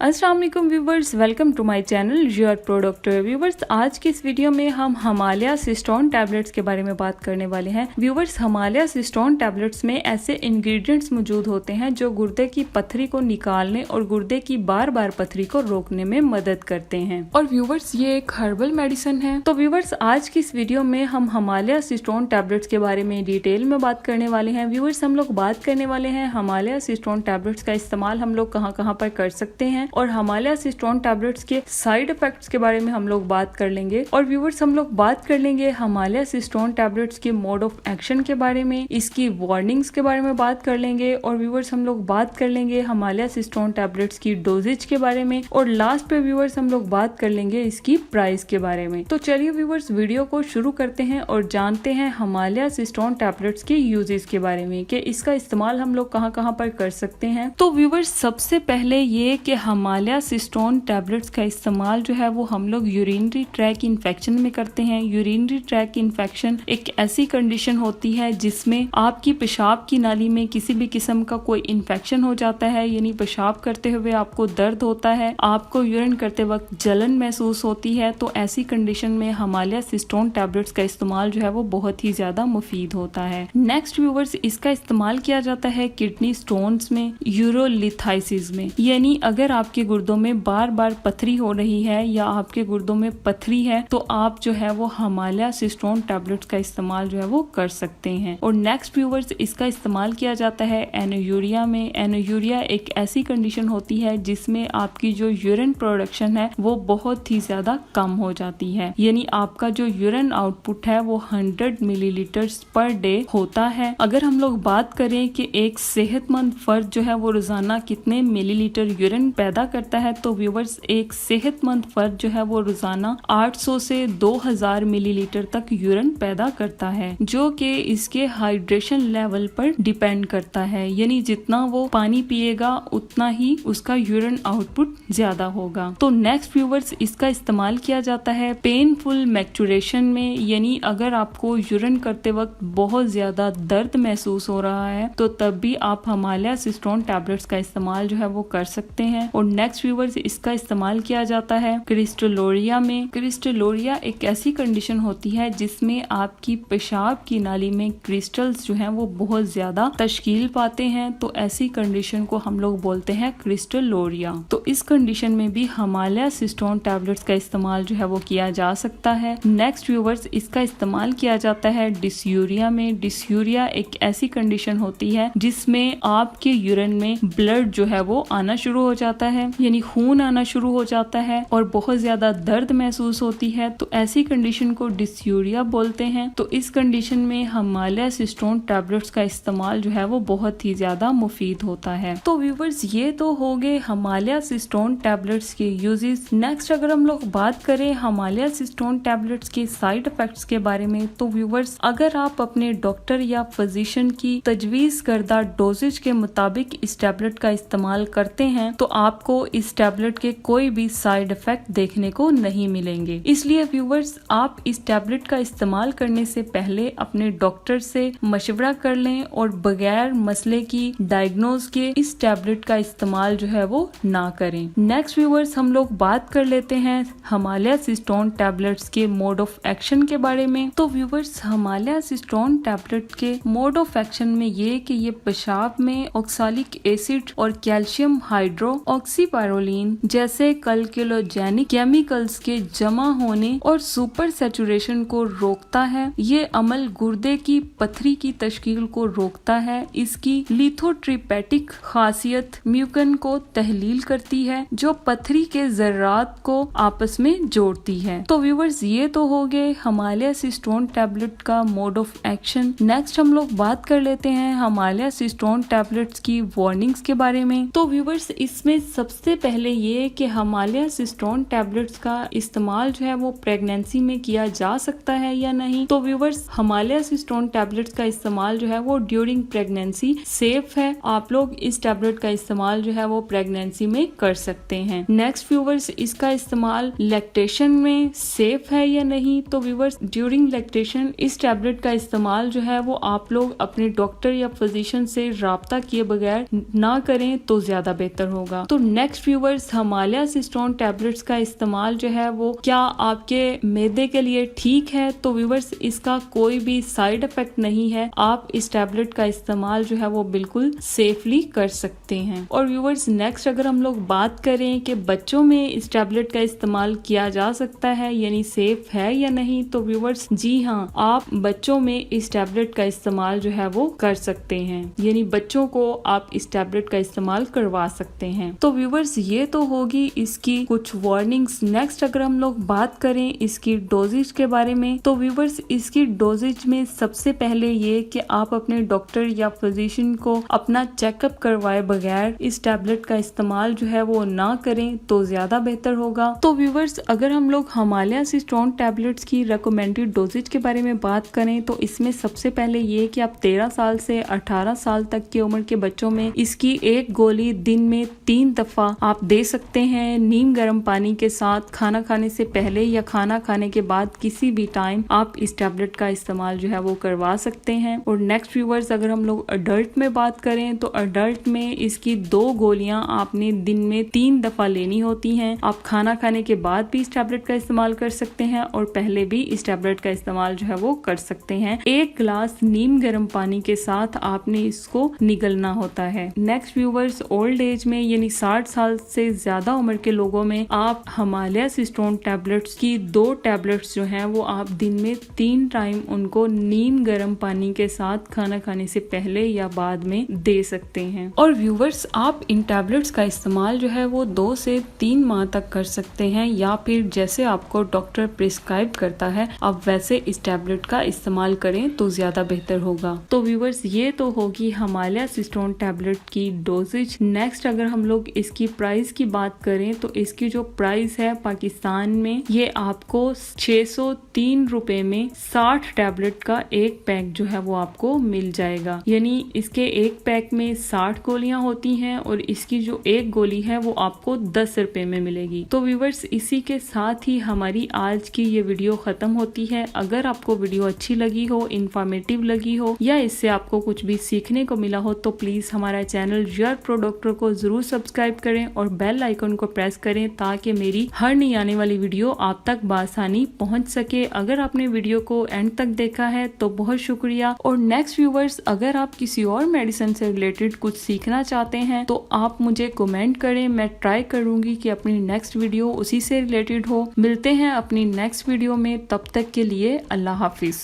अस्सलाम वालेकुम viewers, welcome to my channel your pro doctor. Viewers, आज की इस वीडियो में हम हिमालय सिस्टोन टैबलेट्स के बारे में बात करने वाले हैं। व्यूवर्स, हिमालय सिस्टोन टैबलेट्स में ऐसे इंग्रेडिएंट्स मौजूद होते हैं जो गुर्दे की पथरी को निकालने और गुर्दे की बार बार पथरी को रोकने में मदद करते हैं। और व्यूवर्स, ये एक हर्बल मेडिसिन है। तो व्यूवर्स, आज की इस वीडियो में हम हिमालय सिस्टोन टैबलेट्स के बारे में डिटेल में बात करने वाले हैं। व्यूवर्स, हम लोग बात करने वाले हैं हिमालय सिस्टोन टैबलेट्स का इस्तेमाल हम लोग कहाँ पर कर सकते हैं और हिमालय सिस्टोन टैबलेट्स के साइड इफेक्ट्स के बारे में हम लोग बात कर लेंगे। और व्यूवर्स, हम लोग बात कर लेंगे हिमालय सिस्टोन टैबलेट्स के मोड ऑफ एक्शन के बारे में, इसकी वार्निंग्स के बारे में बात कर लेंगे। और व्यूवर्स, हम लोग बात कर लेंगे हिमालय सिस्टोन टैबलेट्स की डोजेज के बारे में। और लास्ट पे व्यूवर्स, हम लोग बात कर लेंगे इसकी प्राइस के बारे में। तो चलिए व्यूवर्स, वीडियो को शुरू करते हैं और जानते हैं हिमालय सिस्टोन टैबलेट्स के यूजेस के बारे में कि इसका इस्तेमाल हम लोग कहाँ पर कर सकते हैं। तो व्यूवर्स, सबसे पहले ये कि हिमालय सिस्टोन टैबलेट्स का इस्तेमाल जो है वो हम लोग यूरिनरी ट्रैक इन्फेक्शन में करते हैं। यूरिनरी ट्रैक इन्फेक्शन एक ऐसी कंडीशन होती है जिसमें आपकी पेशाब की नाली में किसी भी किस्म का कोई इन्फेक्शन हो जाता है, यानी पेशाब करते हुए आपको दर्द होता है, आपको यूरिन करते वक्त जलन महसूस होती है। तो ऐसी कंडीशन में हिमालय सिस्टोन टैबलेट्स का इस्तेमाल जो है वो बहुत ही ज्यादा मुफीद होता है। नेक्स्ट व्यूवर्स, इसका इस्तेमाल किया जाता है किडनी स्टोन्स में, यूरोलिथाइसिस में, यानी अगर आपके गुर्दों में बार बार पथरी हो रही है या आपके गुर्दों में पथरी है तो आप जो है वो हिमालय सिस्टोन टैबलेट्स का इस्तेमाल जो है वो कर सकते हैं। और नेक्स्ट व्यूवर्स, इसका इस्तेमाल किया जाता है एनोयूरिया में। एनोयूरिया एक ऐसी कंडीशन होती है जिसमें आपकी जो यूरिन प्रोडक्शन है वो बहुत ही ज्यादा कम हो जाती है, यानी आपका जो यूरिन आउटपुट है वो 100 मिलीलीटर्स पर डे होता है। अगर हम लोग बात करें कि एक सेहतमंद फर्द जो है वो रोजाना कितने मिलीलीटर यूरिन पैदा करता है, तो व्यूवर्स, एक सेहतमंद फर्द जो है वो रोजाना 800 से 2000 मिलीलीटर तक यूरिन पैदा करता है, जो कि इसके हाइड्रेशन लेवल पर डिपेंड करता है, यानी जितना वो पानी पिएगा उतना ही उसका यूरिन आउटपुट ज्यादा होगा। तो नेक्स्ट व्यूवर्स, इसका इस्तेमाल किया जाता है पेनफुल मैक्चुरेशन में, यानी अगर आपको यूरिन करते वक्त बहुत ज्यादा दर्द महसूस हो रहा है तो तब भी आप हिमालय सिस्टोन टैबलेट्स का इस्तेमाल जो है वो कर सकते हैं। और नेक्स्ट व्यूवर्स, इसका इस्तेमाल किया जाता है क्रिस्टलोरिया में। क्रिस्टलोरिया एक ऐसी कंडीशन होती है जिसमें आपकी पेशाब की नाली में क्रिस्टल्स जो हैं वो बहुत ज्यादा तश्कील पाते हैं, तो ऐसी कंडीशन को हम लोग बोलते हैं क्रिस्टलोरिया। तो इस कंडीशन में भी हिमालय सिस्टोन टैबलेट्स का इस्तेमाल जो है वो किया जा सकता है। नेक्स्ट व्यूवर्स, इसका इस्तेमाल किया जाता है डिस्यूरिया में। डिस्यूरिया एक ऐसी कंडीशन होती है जिसमें आपके यूरिन में ब्लड जो है वो आना शुरू हो जाता है, यानी खून आना शुरू हो जाता है और बहुत ज्यादा दर्द महसूस होती है, तो ऐसी कंडीशन को डिस्यूरिया बोलते हैं। तो इस कंडीशन में हिमालय सिस्टोन टैबलेट्स का इस्तेमाल जो है वो बहुत ही ज्यादा मुफीद होता है। तो व्यूवर्स, ये तो हो गए हिमालय सिस्टोन टैबलेट्स के यूजेस। नेक्स्ट अगर हम लोग बात करें हिमालय सिस्टोन टैबलेट्स के साइड इफेक्ट्स के बारे में, तो व्यूवर्स, अगर आप अपने डॉक्टर या फिजिशियन की तजवीज करदा डोजेज के मुताबिक इस टैबलेट का इस्तेमाल करते हैं तो आपको इस टैबलेट के कोई भी साइड इफेक्ट देखने को नहीं मिलेंगे। इसलिए व्यूवर्स, आप इस टैबलेट का इस्तेमाल करने से पहले अपने डॉक्टर से मशवरा कर लें और बगैर मसले की डायग्नोज के इस टैबलेट का इस्तेमाल जो है वो ना करें। नेक्स्ट व्यूवर्स, हम लोग बात कर लेते हैं हिमालय सिस्टोन टैबलेट्स के मोड ऑफ एक्शन के बारे में। तो व्यूवर्स, हिमालय सिस्टोन टैबलेट के मोड ऑफ एक्शन में ये कि ये पेशाब में ऑक्सैलिक एसिड और कैल्शियम हाइड्रो ऑक्सीपायरोलिन जैसे कल्किलोजेनिक केमिकल्स के जमा होने और सुपर सैचुरेशन को रोकता है। ये अमल गुर्दे की पथरी की तश्कील को रोकता है। इसकी लिथोट्रिपेटिक खासियत म्यूकन को तहलील करती है जो पथरी के जर्रात को आपस में जोड़ती है। तो व्यूवर्स, ये तो हो गए हिमालय सिस्टोन टैबलेट का मोड ऑफ एक्शन। नेक्स्ट हम लोग बात कर लेते हैं हिमालय सिस्टोन टैबलेट्स की वार्निंग्स के बारे में। तो व्यूवर्स, इसमें सबसे पहले ये कि हिमालय सिस्टोन टैबलेट्स का इस्तेमाल जो है वो प्रेगनेंसी में किया जा सकता है या नहीं। तो व्यूवर्स, हिमालय सिस्टोन टैबलेट्स का इस्तेमाल जो है वो ड्यूरिंग प्रेगनेंसी सेफ है। आप लोग इस टैबलेट का इस्तेमाल जो है वो प्रेगनेंसी में कर सकते हैं। नेक्स्ट व्यूवर्स, इसका इस्तेमाल लैक्टेशन में सेफ है या नहीं। तो व्यूवर्स, ड्यूरिंग लैक्टेशन इस टैबलेट का इस्तेमाल जो है वो आप लोग अपने डॉक्टर या फिजिशियन से राब्ता किए बगैर ना करें तो ज्यादा बेहतर होगा। तो next viewers, Himalaya cistron tablets का इस्तेमाल जो है वो क्या आपके मैदे के लिए ठीक है? तो व्यूवर्स, इसका कोई भी साइड इफेक्ट नहीं है। आप इस टैबलेट का इस्तेमाल जो है वो बिल्कुल सेफली कर सकते हैं। और व्यूवर्स, नेक्स्ट अगर हम लोग बात करें कि बच्चों में इस टैबलेट का इस्तेमाल किया जा सकता है यानी सेफ है या नहीं, तो व्यूवर्स जी हाँ, आप बच्चों में इस टैबलेट का इस्तेमाल जो है वो कर सकते हैं, यानी बच्चों को आप इस टैबलेट का इस्तेमाल करवा सकते हैं। तो व्यूवर्स, ये तो होगी इसकी कुछ वार्निंग्स। नेक्स्ट अगर हम लोग बात करें इसकी डोजेज के बारे में, तो व्यूवर्स इसकी डोजेज में सबसे पहले ये कि आप अपने डॉक्टर या फिजिशियन को अपना चेकअप करवाए बगैर इस टैबलेट का इस्तेमाल जो है वो ना करें तो ज्यादा बेहतर होगा। तो व्यूवर्स, अगर हम लोग हिमालया सिस्टोन टैबलेट्स की रिकमेंडेड डोजेज के बारे में बात करें तो इसमें सबसे पहले ये कि आप 13 साल से 18 साल तक की उम्र के बच्चों में इसकी एक गोली दिन में 3 दफा आप दे सकते हैं। नीम गर्म पानी के साथ खाना खाने से पहले या खाना खाने के बाद किसी भी टाइम आप इस टैबलेट का इस्तेमाल जो है वो करवा सकते हैं। और नेक्स्ट व्यूवर्स, अगर हम लोग अडल्ट में बात करें तो अडल्ट में इसकी 2 गोलियां आपने दिन में 3 दफा लेनी होती हैं। आप खाना खाने के बाद भी इस टैबलेट का इस्तेमाल कर सकते हैं और पहले भी इस टैबलेट का इस्तेमाल जो है वो कर सकते हैं। 1 गिलास नीम गर्म पानी के साथ आपने इसको निगलना होता है। नेक्स्ट व्यूवर्स, ओल्ड एज में यानी 60 साल से ज्यादा उम्र के लोगों में आप हिमालया सिस्टोन टैबलेट्स की 2 टैबलेट्स जो हैं वो आप दिन में 3 टाइम उनको नीम गर्म पानी के साथ खाना खाने से पहले या बाद में दे सकते हैं। और व्यूवर्स, आप इन टैबलेट्स का इस्तेमाल जो है वो 2 से 3 माह तक कर सकते हैं या फिर जैसे आपको डॉक्टर प्रिस्क्राइब करता है आप वैसे इस टैबलेट का इस्तेमाल करें तो ज्यादा बेहतर होगा। तो व्यूवर्स, ये तो होगी हिमालया सिस्टोन टैबलेट की डोजेज। नेक्स्ट अगर हम लोग इसकी प्राइस की बात करें तो इसकी जो प्राइस है पाकिस्तान में ये आपको 603 रुपए में 60 टैबलेट का एक पैक जो है वो आपको मिल जाएगा। यानी इसके एक पैक में 60 गोलियां होती हैं और इसकी जो एक गोली है वो आपको 10 रुपए में मिलेगी। तो व्यूवर्स, इसी के साथ ही हमारी आज की ये वीडियो खत्म होती है। अगर आपको वीडियो अच्छी लगी हो, इंफॉर्मेटिव लगी हो या इससे आपको कुछ भी सीखने को मिला हो तो प्लीज हमारा चैनल योर प्रो डॉक्टर को जरूर सब्सक्राइब करें और बेल आइकन को प्रेस करें ताकि मेरी हर नई आने वाली वीडियो आप तक बआसानी पहुंच सके। अगर आपने वीडियो को एंड तक देखा है तो बहुत शुक्रिया। और नेक्स्ट व्यूवर्स, अगर आप किसी और मेडिसिन से रिलेटेड कुछ सीखना चाहते हैं तो आप मुझे कमेंट करें, मैं ट्राई करूंगी कि अपनी नेक्स्ट वीडियो उसी से रिलेटेड हो। मिलते हैं अपनी नेक्स्ट वीडियो में, तब तक के लिए अल्लाह हाफिज।